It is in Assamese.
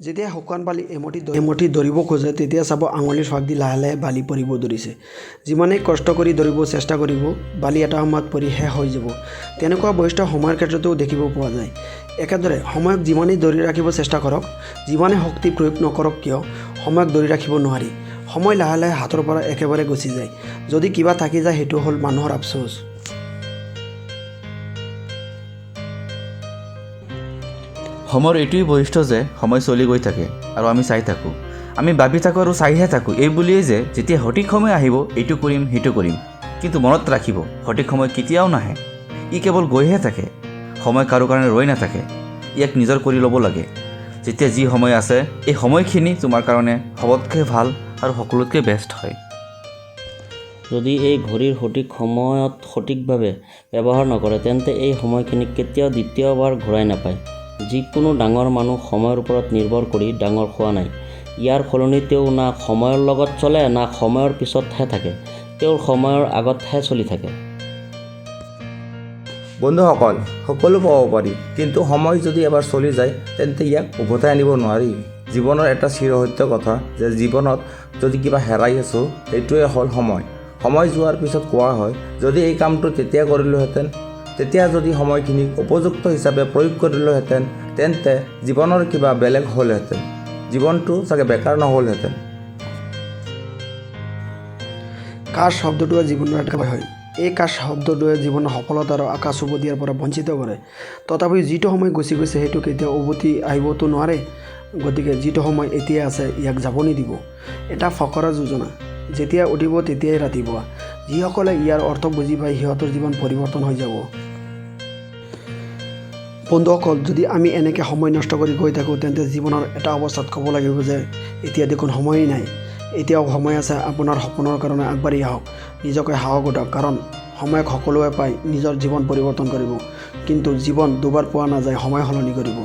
যেতিয়া শুকান বালি এমুঠি ধৰিব খোজে তেতিয়া চাব আঙুলিৰ ফাক দি লাহে লাহে বালি পৰিব ধৰিছে। যিমানেই কষ্ট কৰি ধৰিব চেষ্টা কৰিব বালি এটা সময়ত পৰি শেষ হৈ যাব। তেনেকুৱা বৈশিষ্ট্য সময়ৰ ক্ষেত্ৰতো দেখিব পোৱা যায়। একেদৰে সময়ক যিমানেই ধৰি ৰাখিব চেষ্টা কৰক, যিমানে শক্তি প্ৰয়োগ নকৰক কিয় সময়ক ধৰি ৰাখিব নোৱাৰি। সময় লাহে লাহে হাতৰ পৰা একেবাৰে গুচি যায়। যদি কিবা থাকি যায় সেইটো হ'ল মানুহৰ আফচোচ। সময়ৰ এইটোৱেই বৈশিষ্ট্য যে সময় চলি গৈ থাকে আৰু আমি চাই থাকোঁ। আমি ভাবি থাকোঁ আৰু চাইহে থাকোঁ এই বুলিয়েই যে যেতিয়া সঠিক সময় আহিব এইটো কৰিম সেইটো কৰিম। কিন্তু মনত ৰাখিব সঠিক সময় কেতিয়াও নাহে, ই কেৱল গৈহে থাকে। সময় কাৰো কাৰণে ৰৈ নাথাকে, ইয়াক নিজৰ কৰি ল'ব লাগে। যেতিয়া যি সময় আছে এই সময়খিনি তোমাৰ কাৰণে সবতকৈ ভাল আৰু সকলোতকৈ বেষ্ট হয়। যদি এই ঘড়ীৰ সঠিক সময়ত সঠিকভাৱে ব্যৱহাৰ নকৰে তেন্তে এই সময়খিনিক কেতিয়াও দ্বিতীয়বাৰ ঘূৰাই নাপায়। যিকোনো ডাঙৰ মানুহ সময়ৰ ওপৰত নিৰ্ভৰ কৰি ডাঙৰ হোৱা নাই। ইয়াৰ সলনি তেওঁ না সময়ৰ লগত চলে না সময়ৰ পিছতহে থাকে, তেওঁৰ সময়ৰ আগতহে চলি থাকে। বন্ধুসকল, সকলো পাব পাৰি, কিন্তু সময় যদি এবাৰ চলি যায় তেন্তে ইয়াক উভতাই আনিব নোৱাৰি। জীৱনৰ এটা চিৰসত্য কথা যে জীৱনত যদি কিবা হেৰাই আছোঁ সেইটোৱে হ'ল সময়। সময় যোৱাৰ পিছত কোৱা হয় যদি এই কামটো তেতিয়া কৰিলোহেঁতেন, তেতিয়া যদি সময়খিনিক উপযুক্ত হিচাপে প্ৰয়োগ কৰিলোহেঁতেন তেন্তে জীৱনৰ কিবা বেলেগ হ'লহেঁতেন, জীৱনটো চাগে বেকাৰ নহ'লহেঁতেন। কাশ শব্দটোৱে জীৱনৰ এটা হয়। এই কাশ শব্দটোৱে জীৱনৰ সফলতা আৰু আকাশ চুব দিয়াৰ পৰা বঞ্চিত কৰে। তথাপিও যিটো সময় গুচি গৈছে সেইটো কেতিয়াও উভতি আহিবতো নোৱাৰে। গতিকে যিটো সময় এতিয়া আছে ইয়াক যাব নিদিব। এটা ফকৰা যোজনা, যেতিয়া উঠিব তেতিয়াই ৰাতিপুৱা। যিসকলে ইয়াৰ অৰ্থ বুজি পায় সিহঁতৰ জীৱন পৰিৱৰ্তন হৈ যাব। বন্ধুসকল, যদি আমি এনেকৈ সময় নষ্ট কৰি গৈ থাকোঁ তেন্তে জীৱনৰ এটা অৱস্থাত ক'ব লাগিব যে এতিয়া দেখোন সময়েই নাই। এতিয়াও সময় আছে আপোনাৰ সপোনৰ কাৰণে আগবাঢ়ি আহক, নিজকে সাহস দিয়ক, কাৰণ সময়ক সকলোৱে পায় নিজৰ জীৱন পৰিৱৰ্তন কৰিব। কিন্তু জীৱন দুবাৰ পোৱা নাযায়, সময় সলনি কৰিব।